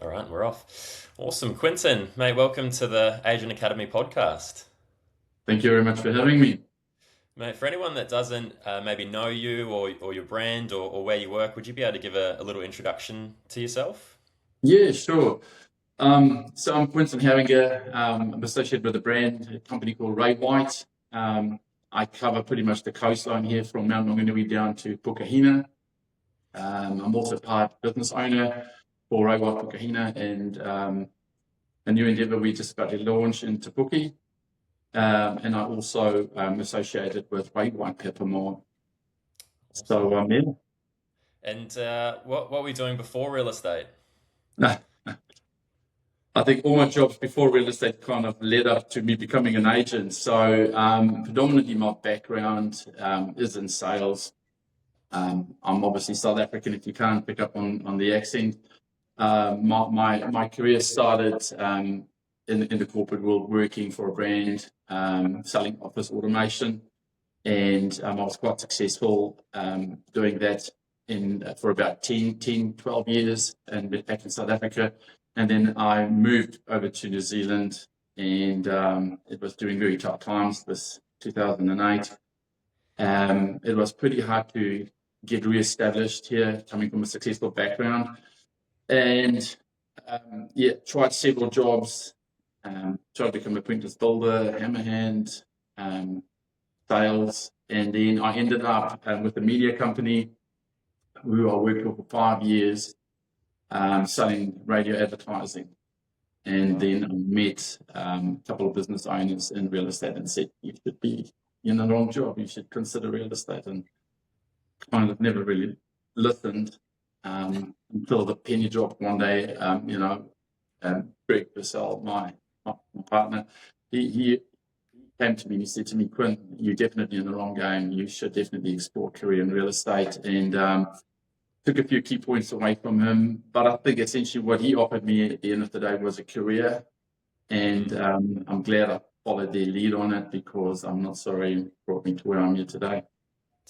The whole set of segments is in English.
All right, we're off. Awesome. Quintin, mate, welcome to the Agent Academy podcast. Thank you very much for having me. Mate, for anyone that doesn't maybe know you or your brand or where you work, would you be able to give a little introduction to yourself? Yeah, sure. So I'm Quintin Havenga. I'm associated with a company called Ray White. I cover pretty much the coastline here from Mount Maunganui down to Pukahina. I'm also part business owner for Ray White Pukahina and a new endeavor we just about to launch in Te Puke. And I also associated with Ray White Peppermore. Awesome. Yeah. And what were we doing before real estate? I think all my jobs before real estate kind of led up to me becoming an agent. So predominantly my background is in sales. I'm obviously South African, if you can't pick up on the accent. My career started in the corporate world working for a brand selling office automation. And I was quite successful doing that for about 12 years and back in South Africa. And then I moved over to New Zealand, and it was during very tough times, this 2008. It was pretty hard to get re-established here, coming from a successful background. And tried several jobs, tried to become a apprentice builder, hammerhand, sales, and then I ended up with a media company who I worked with for 5 years, selling radio advertising. And then I met a couple of business owners in real estate and said, you should be in the wrong job, you should consider real estate. And kind of never really listened until the penny dropped one day. Greg Purcell, my partner, he came to me and he said to me, Quinn, you're definitely in the wrong game. You should definitely explore a career in real estate. And took a few key points away from him. But I think essentially what he offered me at the end of the day was a career. And I'm glad I followed their lead on it, because I'm not sorry it brought me to where I'm here today.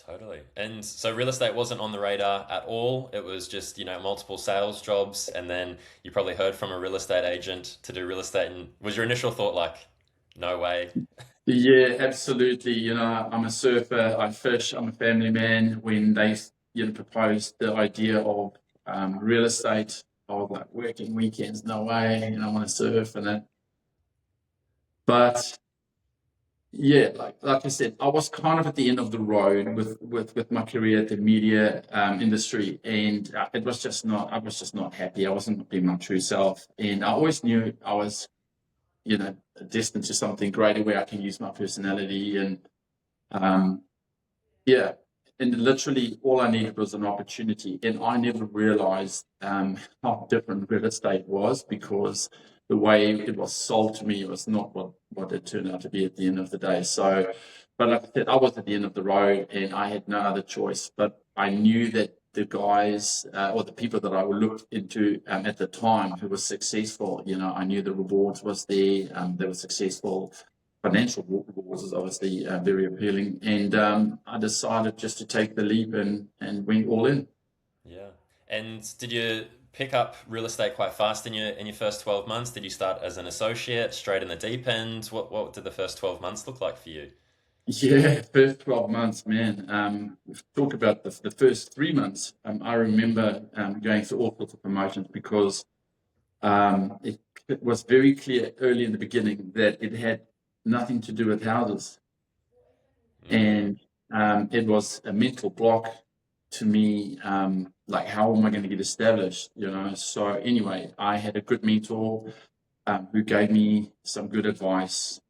Totally. And so real estate wasn't on the radar at all. It was just, multiple sales jobs. And then you probably heard from a real estate agent to do real estate. And was your initial thought like, no way? Yeah, absolutely. I'm a surfer, I fish, I'm a family man. When they proposed the idea of real estate, I was like, working weekends, no way, I want to surf and that. But yeah, like I said, I was kind of at the end of the road with my career at the media industry, and I was just not happy. I wasn't being my true self, and I always knew I was, destined to something greater where I can use my personality. And yeah, and literally all I needed was an opportunity, and I never realized how different real estate was, because the way it was sold to me was not what it turned out to be at the end of the day. So, but like I said, I was at the end of the road and I had no other choice. But I knew that the guys or the people that I looked into at the time who were successful, I knew the rewards was there. They were successful. Financial rewards is obviously very appealing. And I decided just to take the leap and went all in. Yeah. And did you pick up real estate quite fast in your first 12 months? Did you start as an associate, straight in the deep end? What did the first 12 months look like for you? Yeah, first 12 months, man. Talk about the first 3 months. I remember going through all sorts of promotions, because it was very clear early in the beginning that it had nothing to do with houses. And it was a mental block to me. Like, how am I going to get established? So anyway, I had a good mentor who gave me some good advice.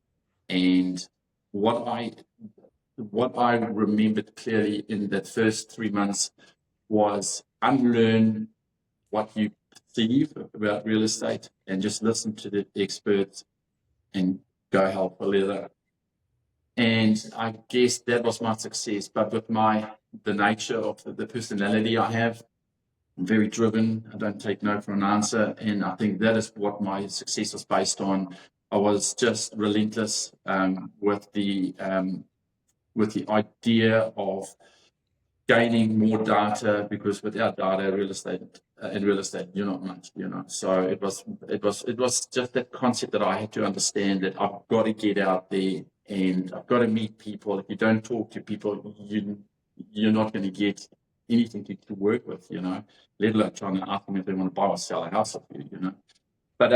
And what I remembered clearly in that first 3 months was unlearn what you perceive about real estate and just listen to the experts and go hell for leather. And I guess that was my success. But with the nature of the personality I have, I'm very driven. I don't take no for an answer. And I think that is what my success was based on. I was just relentless with the idea of gaining more data, because without data, real estate in real estate. You're not much, So it was just that concept that I had to understand, that I've got to get out there and I've got to meet people. If you don't talk to people, you're not going to get anything to work with, let alone trying to ask them if they want to buy or sell a house of you. But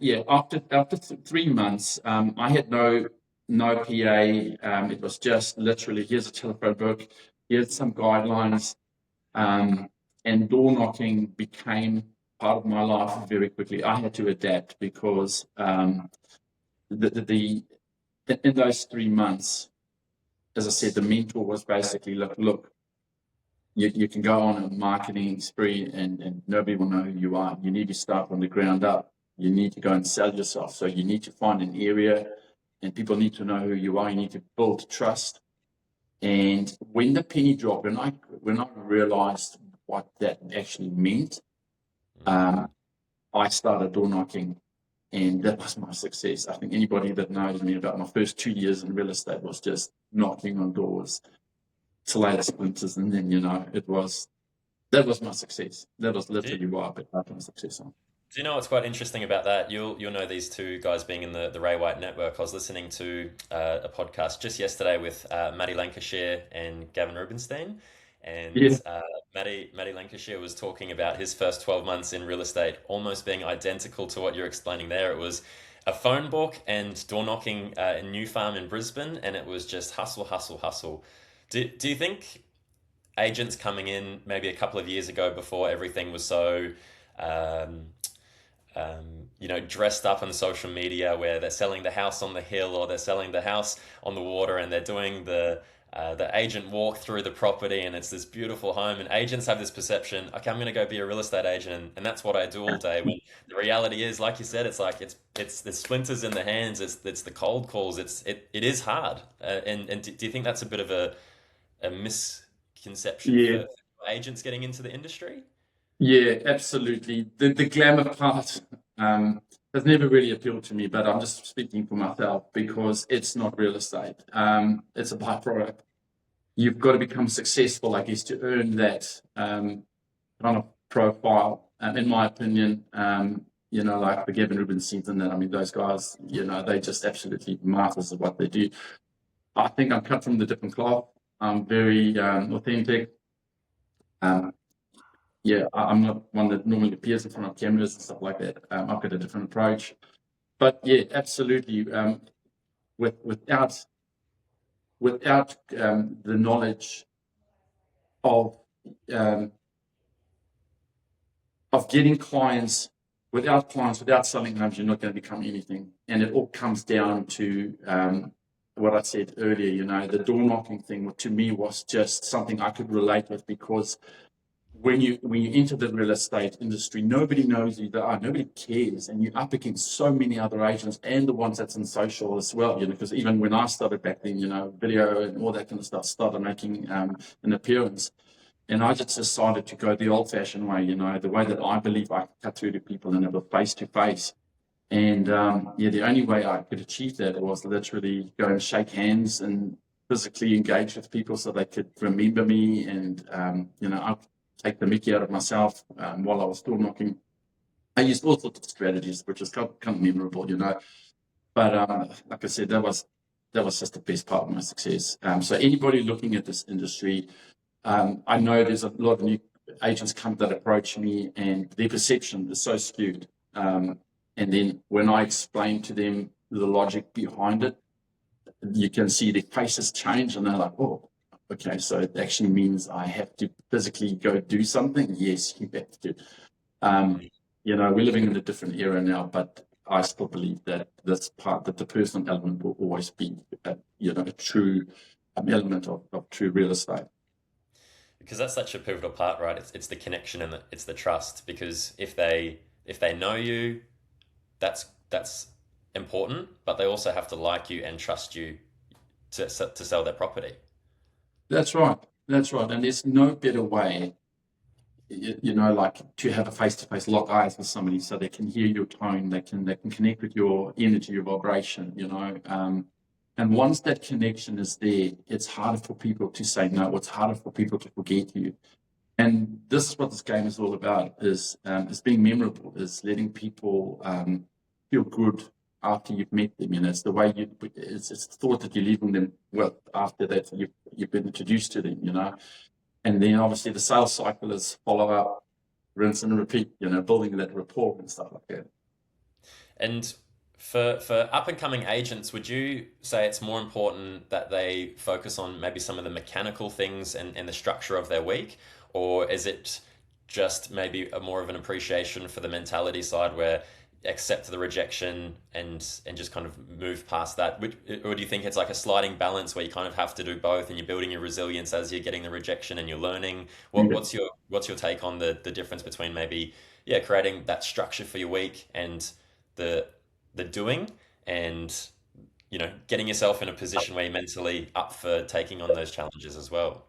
yeah, after 3 months, I had no PA. It was just literally, here's a telephone book, here's some guidelines, and door knocking became part of my life very quickly. I had to adapt because in those 3 months, as I said, the mentor was basically, look, you can go on a marketing spree and nobody will know who you are. You need to start from the ground up. You need to go and sell yourself. So you need to find an area and people need to know who you are. You need to build trust. And when the penny dropped, when I realized what that actually meant, I started door knocking, and that was my success. I think anybody that knows me, about my first 2 years in real estate was just knocking on doors, till splinters, and then that was my success. That was literally what I put my success on. Do you know what's quite interesting about that? You'll know these two guys being in the Ray White network. I was listening to a podcast just yesterday with Maddie Lancashire and Gavin Rubinstein, and Yeah. Maddie Lancashire was talking about his first 12 months in real estate almost being identical to what you're explaining there. It was a phone book and door knocking in New Farm in Brisbane, and it was just hustle, hustle, hustle. Do you think agents coming in maybe a couple of years ago, before everything was so dressed up on social media, where they're selling the house on the hill or they're selling the house on the water, and they're doing the agent walk through the property, and it's this beautiful home, and agents have this perception, okay, I'm going to go be a real estate agent, and that's what I do all day. When the reality is, like you said, it's like it's the splinters in the hands, it's the cold calls, it is hard. And do you think that's a bit of a misconception Yeah. for agents getting into the industry? Yeah, absolutely. The glamour part has never really appealed to me, but I'm just speaking for myself because it's not real estate. It's a byproduct. You've got to become successful, I guess, to earn that kind of profile. In my opinion, like the Gavin Rubinstein and that, I mean, those guys, they just absolutely masters of what they do. I think I'm cut from the different cloth. I'm very authentic. Yeah, I'm not one that normally appears in front of cameras and stuff like that. I've got a different approach. But yeah, absolutely. Without the knowledge of getting clients, without selling homes, you're not going to become anything. And it all comes down to what I said earlier. The door knocking thing, to me, was just something I could relate with, because when you enter the real estate industry, nobody knows who they are, nobody cares, and you're up against so many other agents and the ones that's in social as well. Because even when I started back then, video and all that kind of stuff started making an appearance, and I just decided to go the old-fashioned way, the way that I believe I could cut through to people and have a face-to-face. And the only way I could achieve that was literally go and shake hands and physically engage with people so they could remember me, and I take the mickey out of myself while I was door knocking. I used all sorts of strategies, which was kind of memorable, But like I said, that was just the best part of my success. So anybody looking at this industry, I know there's a lot of new agents that approach me, and their perception is so skewed. And then when I explain to them the logic behind it, you can see their faces change, and they're like, oh, okay, so it actually means I have to physically go do something? Yes, you have to. We're living in a different era now, but I still believe that that the personal element will always be, a true element of true real estate. Because that's such a pivotal part, right? It's the connection and it's the trust. Because if they know you, that's important, but they also have to like you and trust you to sell their property. That's right. And there's no better way, like to have a face-to-face, lock eyes with somebody so they can hear your tone, they can connect with your energy, your vibration, and once that connection is there, it's harder for people to say no. It's harder for people to forget you. And this is what this game is all about: is being memorable, is letting people feel good after you've met them. You know, it's the way it's the thought that you're leaving them well after that you've been introduced to them. You know, and then obviously the sales cycle is follow up, rinse and repeat. You know, building that rapport and stuff like that. And for up and coming agents, would you say it's more important that they focus on maybe some of the mechanical things and the structure of their week, or is it just maybe a more of an appreciation for the mentality side where accept the rejection and just kind of move past that? Or do you think it's like a sliding balance where you kind of have to do both and you're building your resilience as you're getting the rejection and you're learning? Yeah. What's your take on the difference between maybe creating that structure for your week and the doing and getting yourself in a position where you're mentally up for taking on those challenges as well?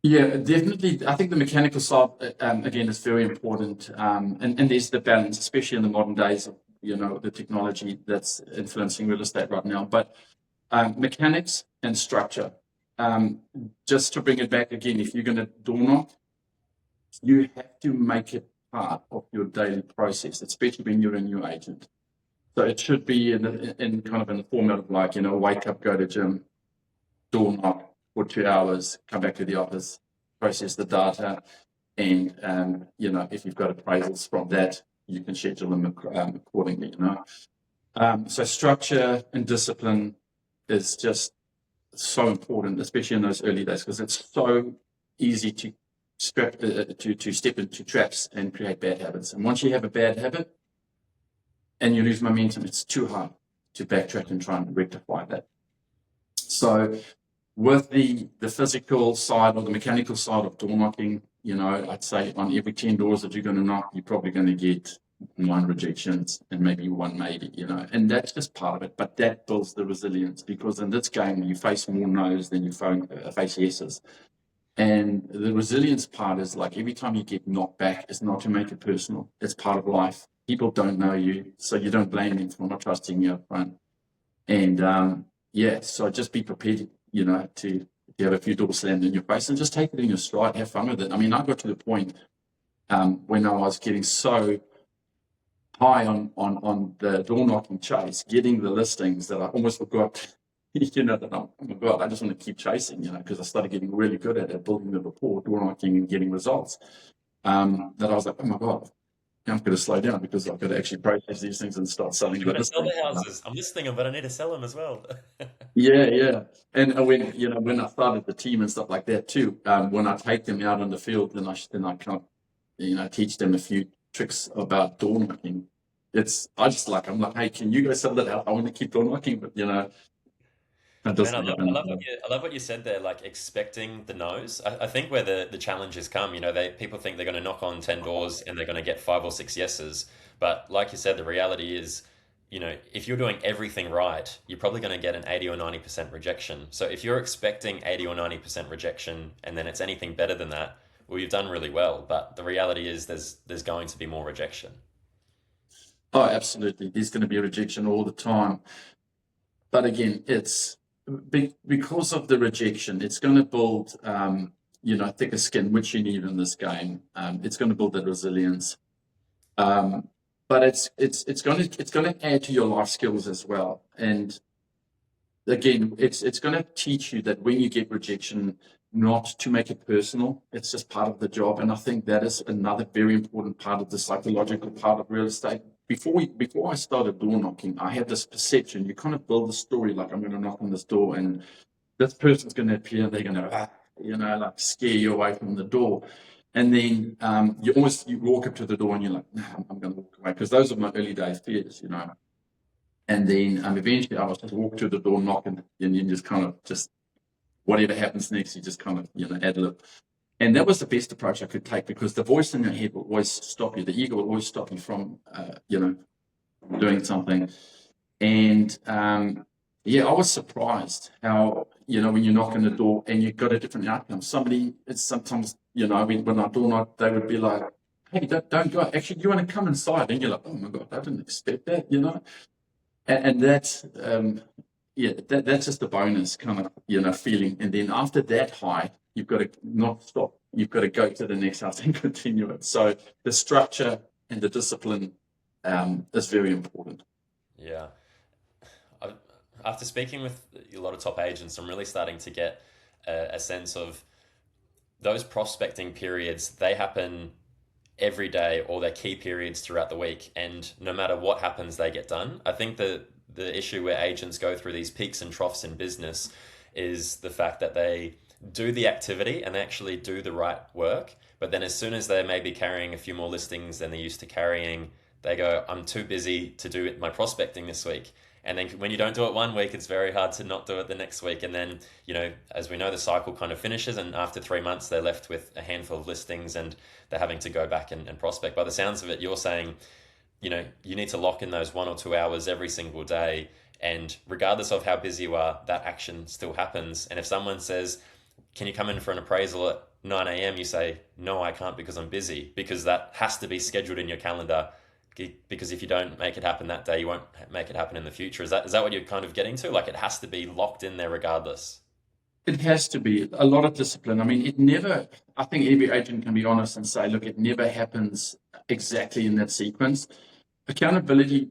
Yeah, definitely. I think the mechanical side, again, is very important. And there's the balance, especially in the modern days of, the technology that's influencing real estate right now. But mechanics and structure. Just to bring it back again, if you're going to door knock, you have to make it part of your daily process, especially when you're a new agent. So it should be in kind of in the format of like, wake up, go to gym, door knock for 2 hours, come back to the office, process the data, and if you've got appraisals from that, you can schedule them accordingly. So structure and discipline is just so important, especially in those early days, because it's so easy to step into traps and create bad habits. And once you have a bad habit and you lose momentum, it's too hard to backtrack and try and rectify that. So with the physical side or the mechanical side of door knocking, I'd say on every 10 doors that you're going to knock, you're probably going to get 9 rejections and maybe 1 maybe, and that's just part of it. But that builds the resilience, because in this game, you face more no's than you face yeses. And the resilience part is like every time you get knocked back, it's not to make it personal. It's part of life. People don't know you, so you don't blame them for not trusting you up front. And so just be prepared, to have a few doors slammed in your face and just take it in your stride, have fun with it. I mean, I got to the point when I was getting so high on the door knocking chase, getting the listings, that I almost forgot, that oh my God, I just want to keep chasing, because I started getting really good at it, building the rapport, door knocking and getting results. That I was like, oh my God, I'm going to slow down because I've got to actually process these things and start selling You're going the to sell listings. the houses. I'm listing them, but I need to sell them as well. Yeah. And when I started the team and stuff like that too, when I take them out on the field, then I kind of, teach them a few tricks about door knocking. I'm like, hey, can you go sell that out? I want to keep door knocking, but that Man, doesn't happen. I love what you said there, like expecting the no's. I think where the challenges come, people think they're going to knock on 10 doors and they're going to get 5 or 6 yeses. But like you said, the reality is, if you're doing everything right, you're probably going to get an 80 or 90% rejection. So if you're expecting 80 or 90% rejection and then it's anything better than that, well, you've done really well. But the reality is there's going to be more rejection. Oh, absolutely. There's going to be a rejection all the time. But again, it's because of the rejection, it's going to build, thicker skin, which you need in this game. It's going to build that resilience. But it's going to add to your life skills as well. And again, it's going to teach you that when you get rejection, not to make it personal. It's just part of the job. And I think that is another very important part of the psychological part of real estate. Before I started door knocking, I had this perception. You kind of build a story like, I'm going to knock on this door and this person's going to appear and they're going to, like scare you away from the door. And then you walk up to the door and you're like, nah, I'm going to walk away, because those are my early day fears, And then eventually I was just walk to the door, knock, and you just kind of whatever happens next, you just kind of ad lib. And that was the best approach I could take, because the voice in your head will always stop you. The ego will always stop you from doing something. And I was surprised how when you knock on the door and you've got a different outcome. It's sometimes when I door knock, they would be like, hey, don't go. Actually, you want to come inside? And you're like, oh my God, I didn't expect that, And that's yeah, that's just a bonus kind of, feeling. And then after that high, you've got to not stop. You've got to go to the next house and continue it. So the structure and the discipline is very important. Yeah. I, After speaking with a lot of top agents, I'm really starting to get a sense of those prospecting periods. They happen every day, or they're key periods throughout the week, and no matter what happens, they get done. I think the issue where agents go through these peaks and troughs in business is the fact that they do the activity and they actually do the right work, but then as soon as they may be carrying a few more listings than they're used to carrying, they go, I'm too busy to do my prospecting this week. And then when you don't do it one week, it's very hard to not do it the next week. And then, as we know, the cycle kind of finishes. And after 3 months, they're left with a handful of listings and they're having to go back and prospect. By the sounds of it, you're saying, you need to lock in those 1 or 2 hours every single day. And regardless of how busy you are, that action still happens. And if someone says, can you come in for an appraisal at 9 a.m., you say, no, I can't because I'm busy, because that has to be scheduled in your calendar. Because if you don't make it happen that day, you won't make it happen in the future. Is that what you're kind of getting to? Like, it has to be locked in there regardless. It has to be a lot of discipline. I mean, I think every agent can be honest and say, look, it never happens exactly in that sequence. Accountability,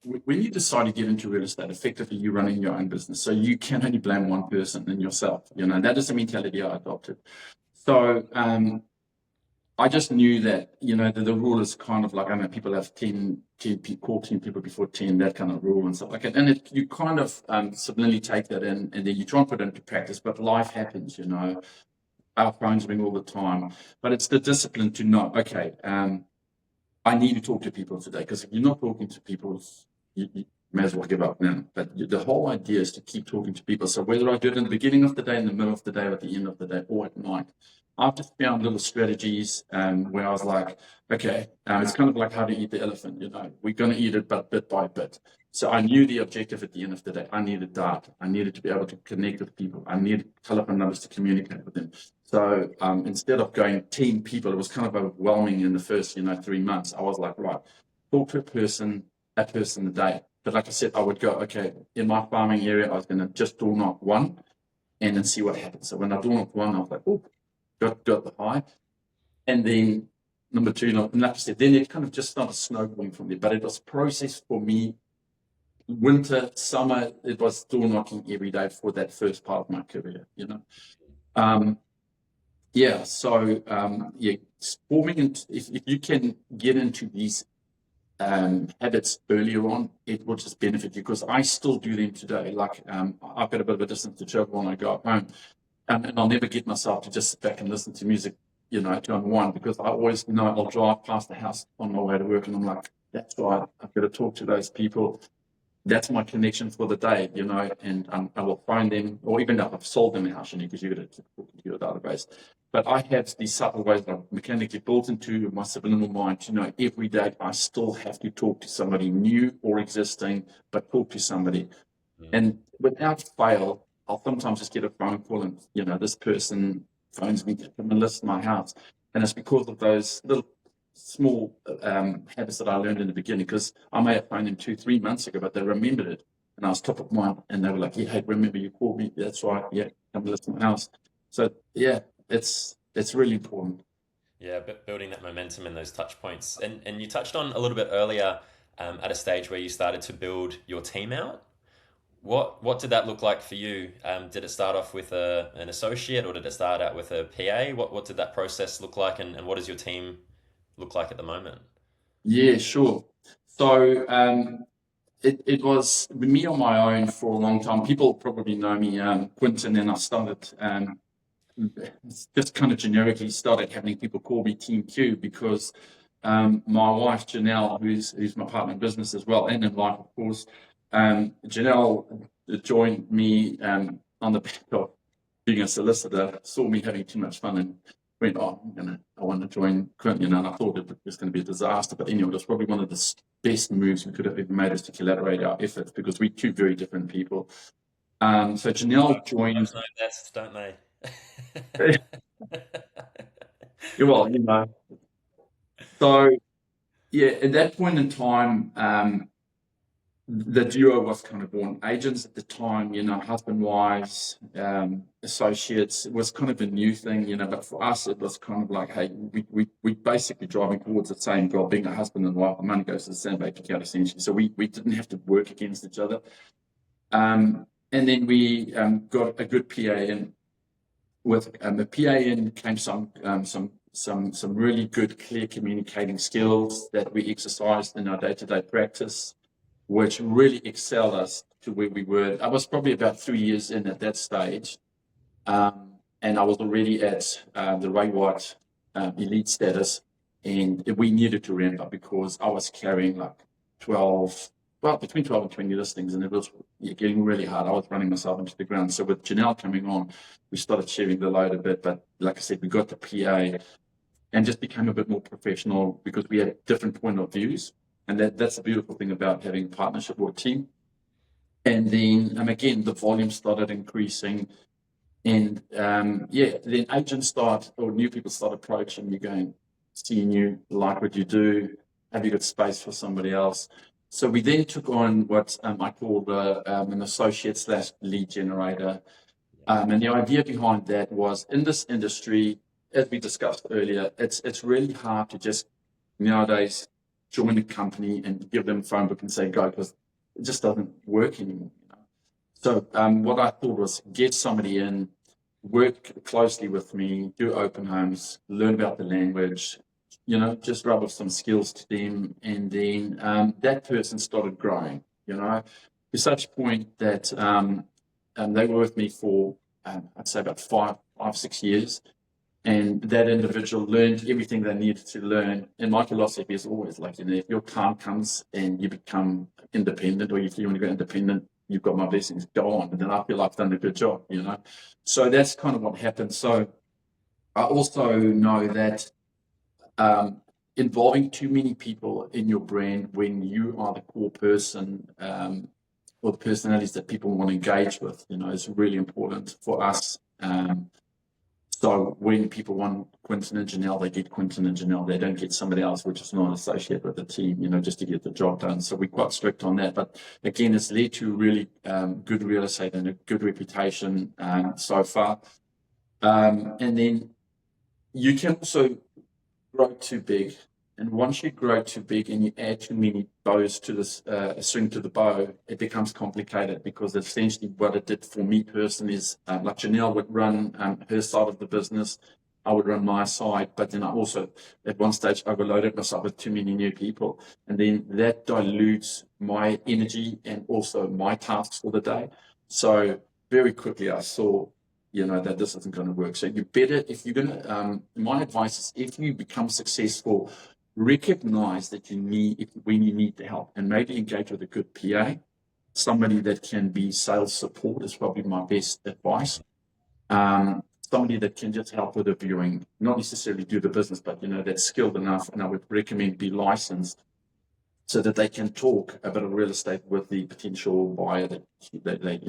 when you decide to get into real estate, effectively you're running your own business. So you can only blame one person and yourself. That is the mentality I adopted. So I just knew that, the rule is kind of like, I know people have 10 call 10 people before 10, that kind of rule and stuff like that. And you kind of subliminally take that in, and then you try and put it into practice, but life happens, our phones ring all the time. But it's the discipline to know, okay, I need to talk to people today, because if you're not talking to people, you may as well give up now. But the whole idea is to keep talking to people. So whether I do it in the beginning of the day, in the middle of the day, or at the end of the day, or at night, I've just found little strategies where I was like, okay, it's kind of like how to eat the elephant, we're going to eat it, but bit by bit. So I knew the objective at the end of the day. I needed data. I needed to be able to connect with people. I needed telephone numbers to communicate with them. So instead of going 10 people, it was kind of overwhelming in the first, 3 months. I was like, right, talk to a person a day. But like I said, I would go, okay, in my farming area, I was going to just door knock one and then see what happens. So when I door knocked one, I was like, oh, got the high. And then number two, and like I said, then it kind of just started snowballing from there. But it was a process for me. Winter, summer, it was door knocking every day for that first part of my career, forming, if you can get into these habits earlier on, it will just benefit you, because I still do them today. Like I've got a bit of a distance to travel when I go home, and I'll never get myself to just sit back and listen to music, to unwind, because I always know I'll drive past the house on my way to work, and I'm like, that's right, I've got to talk to those people. That's my connection for the day, and I will find them, or even if I've sold them a house, because you've got to talk to your database. But I have these subtle ways that I've mechanically built into my subliminal mind to know every day I still have to talk to somebody new or existing, but talk to somebody. And without fail, I'll sometimes just get a phone call and, this person phones me to come and list my house. And it's because of those little small habits that I learned in the beginning, because I may have phoned them 2-3 months ago, but they remembered it. And I was top of mind, and they were like, yeah, hey, remember you called me? That's right. Yeah, come list my house. So, yeah, it's really important. Yeah, but building that momentum and those touch points. And you touched on a little bit earlier at a stage where you started to build your team out. What did that look like for you? Did it start off with an associate, or did it start out with a PA? What did that process look like, and what does your team look like at the moment? Yeah, sure. So it was me on my own for a long time. People probably know me, Quintin, and I started just kind of generically started having people call me Team Q, because my wife Janelle, who's my partner in business as well, and in life, of course, Janelle joined me on the back of being a solicitor, saw me having too much fun, and went, oh, I want to join Quintin, and I thought it was going to be a disaster. But anyway, it was probably one of the best moves we could have ever made, us to collaborate our efforts, because we're two very different people. So Janelle joined. Know best, don't they? Well, So yeah, at that point in time, the duo was kind of born. Agents at the time, husband, wives, associates, it was kind of a new thing, but for us, it was kind of like, hey, we basically driving towards the same goal, being a husband and wife. The money goes to the same bank account, essentially. So we didn't have to work against each other. And then we got a good PA in. With the PA in came some really good, clear communicating skills that we exercised in our day-to-day practice, which really excelled us to where we were. I was probably about 3 years in at that stage, and I was already at the Ray White elite status, and we needed to ramp up because I was carrying like 12, well, between 12 and 20 listings, and it was getting really hard. I was running myself into the ground. So with Janelle coming on, we started sharing the load a bit, but like I said, we got the PA and just became a bit more professional because we had different point of views. And that's the beautiful thing about having a partnership or a team. And then again, the volume started increasing. And then agents new people start approaching you going, seeing you, like what you do, have you got space for somebody else? So we then took on what I called an associate / lead generator. And the idea behind that was in this industry, as we discussed earlier, it's really hard to just nowadays join a company and give them a phone book and say go, because it just doesn't work anymore. So what I thought was get somebody in, work closely with me, do open homes, learn about the language, just rub off some skills to them. And then that person started growing, to such a point that they were with me for, I'd say about 5-6 years. And that individual learned everything they needed to learn. And my philosophy is always like, if your time comes and you become independent, or you feel when you go independent, you've got my blessings, go on. And then I feel like I've done a good job, So that's kind of what happened. So I also know that involving too many people in your brand when you are the core person or the personalities that people want to engage with, is really important for us. So when people want Quintin and Janelle, they get Quintin and Janelle. They don't get somebody else, which is not associated with the team, just to get the job done. So we're quite strict on that. But again, it's led to really good real estate and a good reputation so far. And then you can also grow too big. And once you grow too big and you add too many bows to this string to the bow, it becomes complicated, because essentially what it did for me personally is like Janelle would run her side of the business, I would run my side, but then I also at one stage overloaded myself with too many new people, and then that dilutes my energy and also my tasks for the day. So very quickly I saw that this isn't going to work. So you better, if you're going to, my advice is, if you become successful, recognize that when you need the help, and maybe engage with a good PA, somebody that can be sales support is probably my best advice. Somebody that can just help with the viewing, not necessarily do the business, but that's skilled enough, and I would recommend be licensed so that they can talk a bit of real estate with the potential buyer that they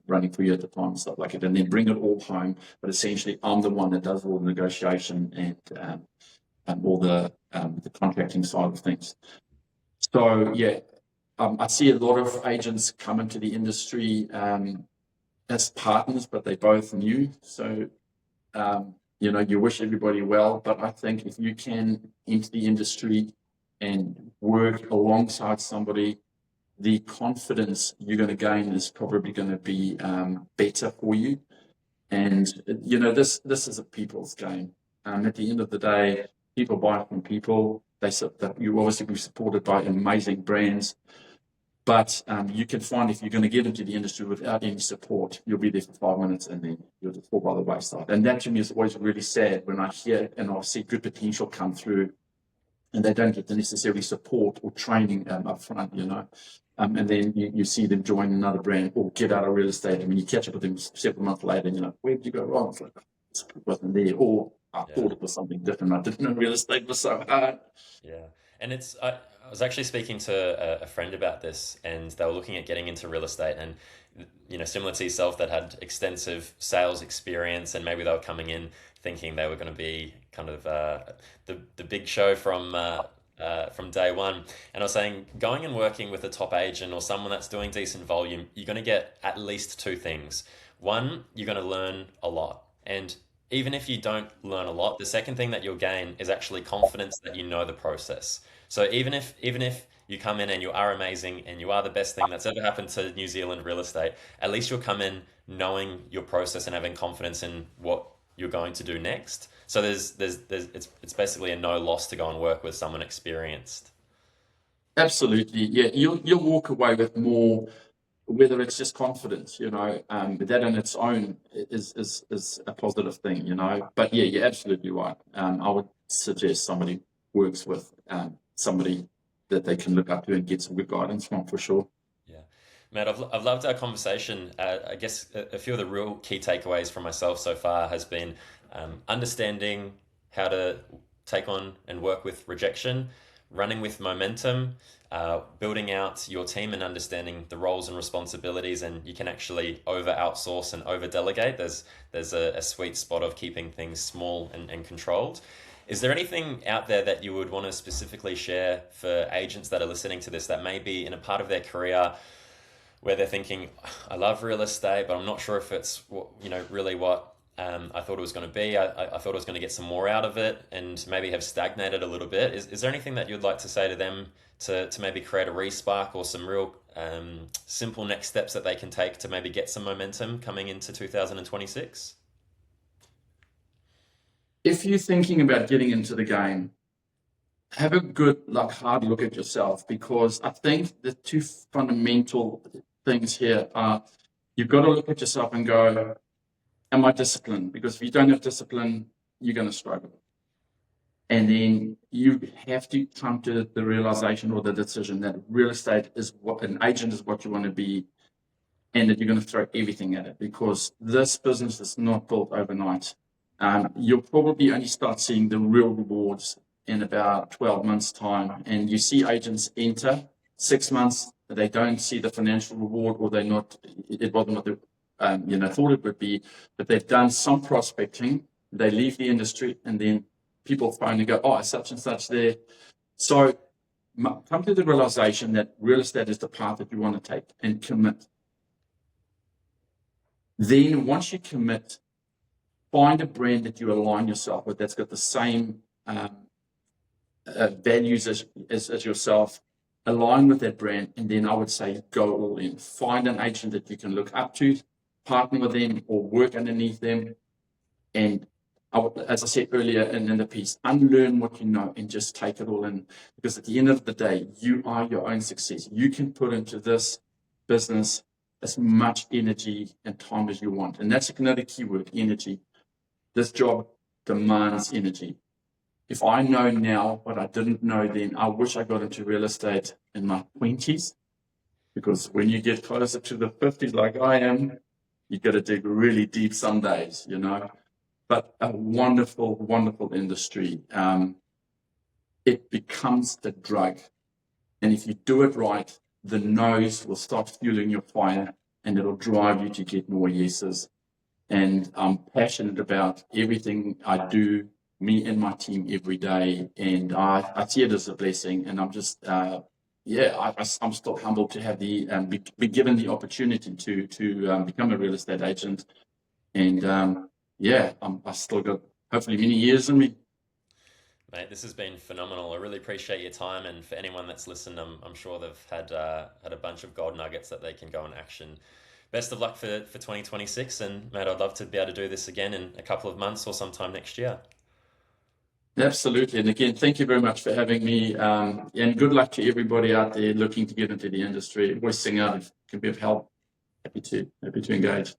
running for you at the time and stuff like it, and then bring it all home. But essentially, I'm the one that does all the negotiation and all the contracting side of things. So I see a lot of agents come into the industry as partners, but they're both new. So you wish everybody well, but I think if you can enter the industry and work alongside somebody, the confidence you're going to gain is probably going to be better for you. And this is a people's game. At the end of the day, people buy from people. You obviously be supported by amazing brands, but you can find, if you're going to get into the industry without any support, you'll be there for 5 minutes and then you'll just fall by the wayside. And that to me is always really sad when I hear and I see good potential come through, and they don't get the necessary support or training up front, and then you see them join another brand or get out of real estate, and when you catch up with them several months later, and where did you go wrong? It's like, it wasn't there, or I thought it was something different. I didn't know real estate was so hard. Yeah. And I was actually speaking to a friend about this, and they were looking at getting into real estate, and similar to yourself, that had extensive sales experience, and maybe they were coming in thinking they were going to be kind of the big show from from day one. And I was saying, going and working with a top agent or someone that's doing decent volume, you're going to get at least two things. One, you're going to learn a lot. And even if you don't learn a lot, the second thing that you'll gain is actually confidence that you know the process. So even if you come in and you are amazing and you are the best thing that's ever happened to New Zealand real estate, at least you'll come in knowing your process and having confidence in what you're going to do next. So it's basically a no loss to go and work with someone experienced. Absolutely, yeah. You'll walk away with more, whether it's just confidence, that in its own is a positive thing. But yeah, you're absolutely right. I would suggest somebody works with somebody that they can look up to and get some good guidance from for sure. Yeah. Matt, I've loved our conversation. I guess a few of the real key takeaways from myself so far has been understanding how to take on and work with rejection, running with momentum, building out your team and understanding the roles and responsibilities, and you can actually over outsource and over delegate. There's a sweet spot of keeping things small and controlled. Is there anything out there that you would want to specifically share for agents that are listening to this that may be in a part of their career where they're thinking, I love real estate, but I'm not sure if it's really what I thought it was going to be. I thought I was going to get some more out of it and maybe have stagnated a little bit. Is there anything that you'd like to say to them to maybe create a respark or some real simple next steps that they can take to maybe get some momentum coming into 2026? If you're thinking about getting into the game, have a good, hard look at yourself, because I think the two fundamental things here are you've got to look at yourself and go, am I disciplined? Because if you don't have discipline, you're going to struggle. And then you have to come to the realization or the decision that real estate is what an agent is what you want to be, and that you're going to throw everything at it, because this business is not built overnight. You'll probably only start seeing the real rewards in about 12 months' time. And you see agents enter 6 months, they don't see the financial reward, or it wasn't what they thought it would be, but they've done some prospecting, they leave the industry, and then people phone and go, oh, such and such there. So come to the realization that real estate is the path that you want to take, and commit. Then once you commit, find a brand that you align yourself with that's got the same values as yourself. Align with that brand, and then I would say go all in. Find an agent that you can look up to, partner with them, or work underneath them. And as I said earlier in the piece, unlearn what you know and just take it all in. Because at the end of the day, you are your own success. You can put into this business as much energy and time as you want. And that's another keyword, energy. This job demands energy. If I know now what I didn't know then, I wish I got into real estate in my 20s, because when you get closer to the 50s like I am, you got to dig really deep some days, But a wonderful, wonderful industry. It becomes the drug. And if you do it right, the no's will start fueling your fire, and it'll drive you to get more yeses. And I'm passionate about everything I do, me and my team, every day. And I see it as a blessing. And I'm just, I'm still humbled to have be given the opportunity to become a real estate agent. And I still got hopefully many years in me. Mate, this has been phenomenal. I really appreciate your time, and for anyone that's listened, I'm sure they've had a bunch of gold nuggets that they can go and action. Best of luck for 2026, and mate, I'd love to be able to do this again in a couple of months or sometime next year. Absolutely. And again, thank you very much for having me. And good luck to everybody out there looking to get into the industry. Always sing out if can be of help. Happy to engage.